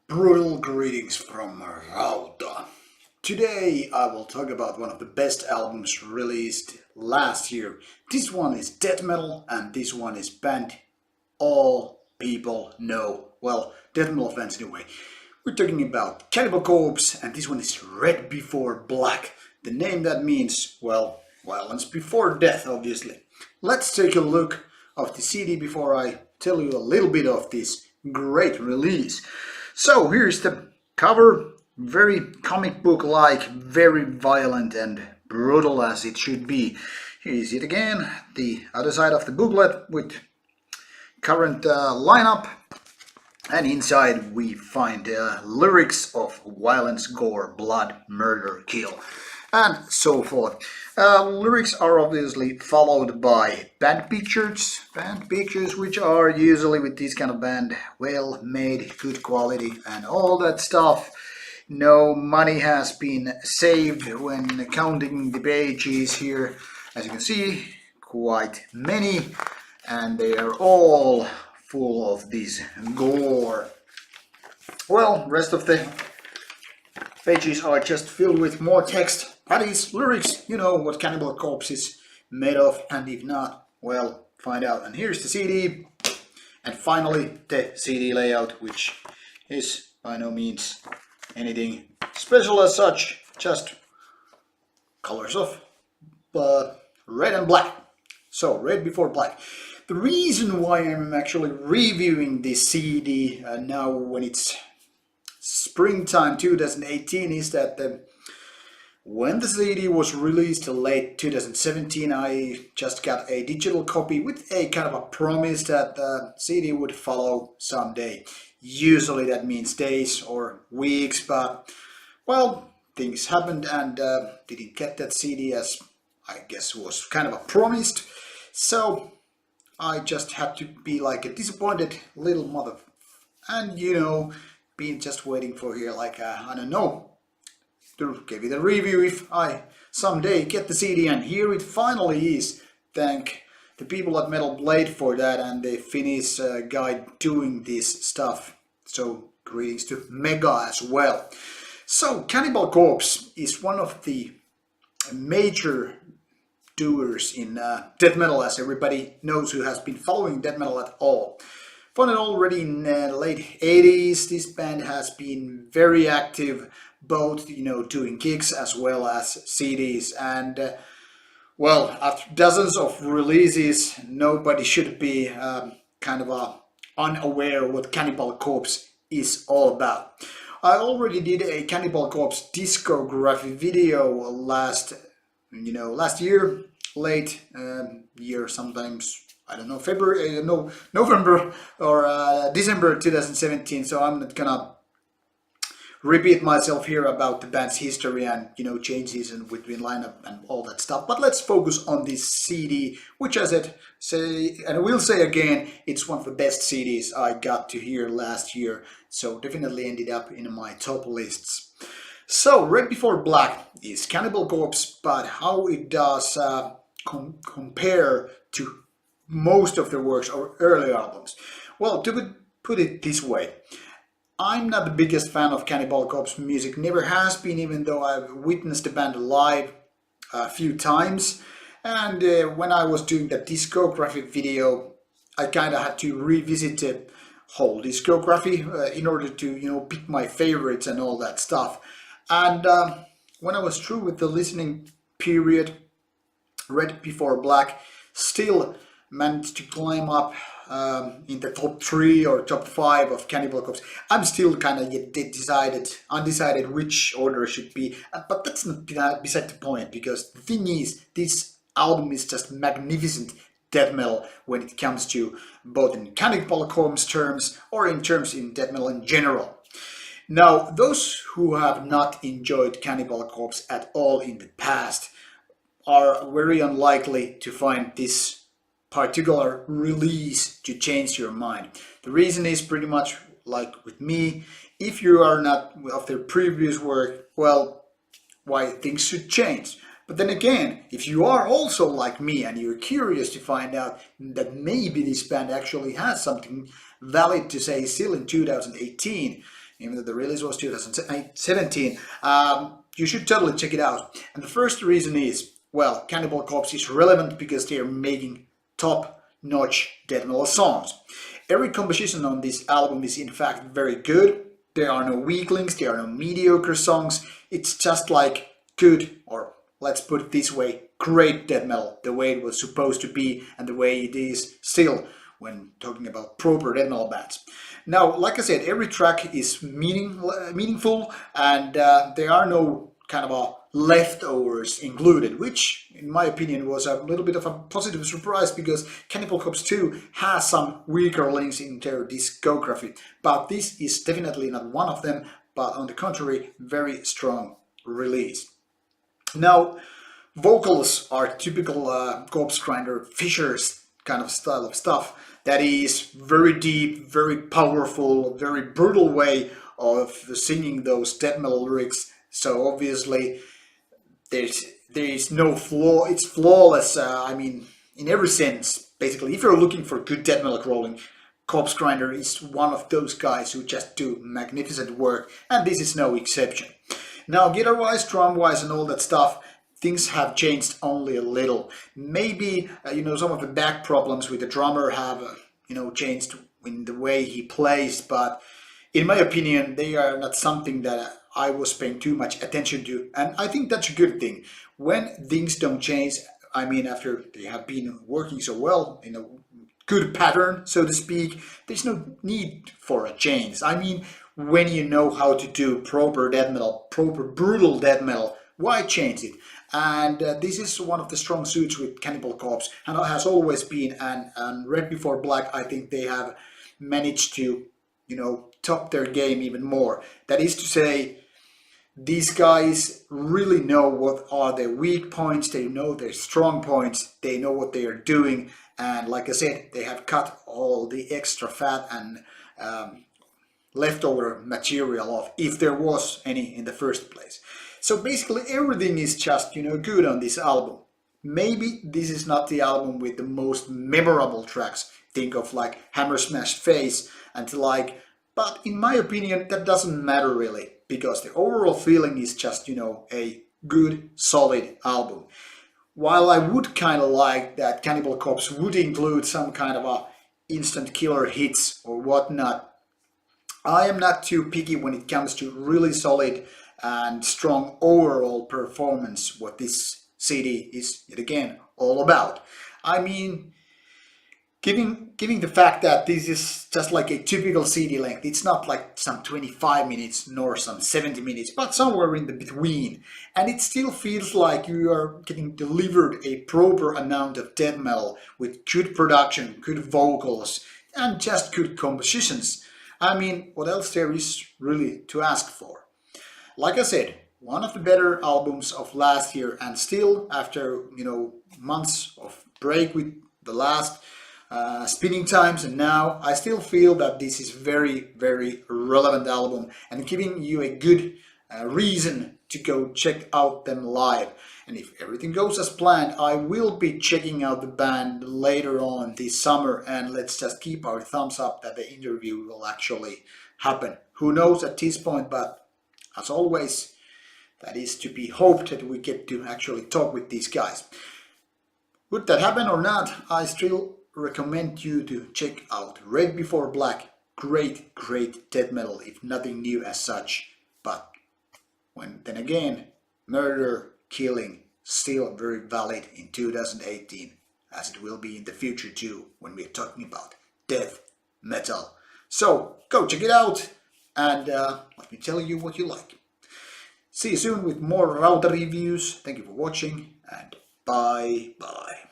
Brutal greetings from Rauta. Today I will talk about one of the best albums released last year. This one is death metal and this one is band all people know. Well, death metal fans anyway. We're talking about Cannibal Corpse and this one is Red Before Black. The name that means, well, violence before death obviously. Let's take a look of the CD before I tell you a little bit of this great release. So here's the cover, very comic book like, very violent and brutal as it should be. Here is it again, the other side of the booklet with current lineup, and inside we find lyrics of violence, gore, blood, murder, kill, and so forth. Lyrics are obviously followed by band pictures which are usually with this kind of band well made, good quality and all that stuff. No money has been saved when counting the pages here. As you can see, quite many, and they are all full of this gore. Well, rest of the pages are just filled with more text. That is lyrics. You know what Cannibal Corpse is made of, and if not, well, find out. And here's the CD, and finally the CD layout, which is by no means anything special as such, just colors of red and black. So, Red Before Black. The reason why I'm actually reviewing this CD now when it's springtime 2018 is that when the CD was released late 2017, I just got a digital copy with a kind of a promise that the CD would follow someday. Usually that means days or weeks, but well, things happened and didn't get that CD as I guess was kind of a promised. So I just had to be like a disappointed little mother, and you know, been just waiting for here like I don't know, to give it a review if I someday get the CD, and here it finally is. Thank the people at Metal Blade for that and the Finnish guy doing this stuff. So greetings to Mega as well. So Cannibal Corpse is one of the major doers in death metal, as everybody knows who has been following death metal at all. Founded already in the late 80s, this band has been very active, both doing gigs as well as CDs, and well, after dozens of releases, nobody should be kind of unaware what Cannibal Corpse is all about. I already did a Cannibal Corpse discography video last year, late year, sometimes, I don't know, February, no, November or December 2017, so I'm not gonna repeat myself here about the band's history and changes in between lineup and all that stuff. But let's focus on this CD, which I say and I will say again, it's one of the best CDs I got to hear last year, so definitely ended up in my top lists. So Red Before Black is Cannibal Corpse, but how it does compare to most of their works or early albums? Well, to put it this way, I'm not the biggest fan of Cannibal Corpse music, never has been, even though I've witnessed the band live a few times. And when I was doing the discography video, I kind of had to revisit the whole discography in order to pick my favorites and all that stuff. And when I was through with the listening period, Red Before Black still managed to climb up in the top 3 or top 5 of Cannibal Corpse. I'm still kind of undecided which order should be, but that's not beside the point, because the thing is, this album is just magnificent death metal when it comes to both in Cannibal Corpse terms or in terms in death metal in general. Now, those who have not enjoyed Cannibal Corpse at all in the past are very unlikely to find this particular release to change your mind. The reason is pretty much like with me. If you are not of their previous work, well, why things should change. But then again, if you are also like me and you're curious to find out that maybe this band actually has something valid to say still in 2018, even though the release was 2017. You should totally check it out. And the first reason is, well, Cannibal Corpse is relevant because they are making top-notch death metal songs. Every composition on this album is in fact very good. There are no weaklings, there are no mediocre songs. It's just like good, or let's put it this way, great death metal, the way it was supposed to be and the way it is still when talking about proper death metal bands. Now, like I said, every track is meaningful, and there are no kind of leftovers included, which in my opinion was a little bit of a positive surprise, because Cannibal Corpse 2 has some weaker links in their discography, but this is definitely not one of them, but on the contrary, very strong release. Now, vocals are typical Corpse Grinder Fisher's kind of style of stuff. That is very deep, very powerful, very brutal way of singing those death metal lyrics. So obviously there is no flaw. It's flawless. I mean, in every sense. Basically, if you're looking for good death metal crawling, Corpse Grinder is one of those guys who just do magnificent work, and this is no exception. Now, guitar-wise, drum-wise, and all that stuff, things have changed only a little. Maybe, some of the back problems with the drummer have, changed in the way he plays, but in my opinion, they are not something that I was paying too much attention to, and I think that's a good thing. When things don't change, I mean, after they have been working so well in a good pattern, so to speak, there's no need for a change. I mean, when you know how to do proper death metal, proper brutal death metal, why change it? And this is one of the strong suits with Cannibal Corpse, and it has always been. And Red Before Black, I think they have managed to, top their game even more. That is to say, these guys really know what are their weak points, they know their strong points, they know what they are doing, and like I said, they have cut all the extra fat and leftover material off, if there was any in the first place. So basically everything is just, good on this album. Maybe this is not the album with the most memorable tracks. Think of like Hammer Smash Face and but in my opinion that doesn't matter really, because the overall feeling is just, a good, solid album. While I would kind of like that Cannibal Corpse would include some kind of a instant killer hits or whatnot, I am not too picky when it comes to really solid and strong overall performance, what this CD is yet again all about. I mean, giving the fact that this is just like a typical CD length, it's not like some 25 minutes nor some 70 minutes, but somewhere in the between. And it still feels like you are getting delivered a proper amount of death metal with good production, good vocals, and just good compositions. I mean, what else there is really to ask for? Like I said, one of the better albums of last year, and still after, months of break with the last spinning times, and now I still feel that this is very, very relevant album and giving you a good reason to go check out them live. And if everything goes as planned, I will be checking out the band later on this summer, and let's just keep our thumbs up that the interview will actually happen. Who knows at this point, but as always, that is to be hoped that we get to actually talk with these guys. Would that happen or not, I still recommend you to check out Red Before Black. Great, great death metal, if nothing new as such. But then again, murder, killing, still very valid in 2018, as it will be in the future too, when we're talking about death metal. So go check it out, and let me tell you what you like. See you soon with more Rauta reviews. Thank you for watching, and bye bye.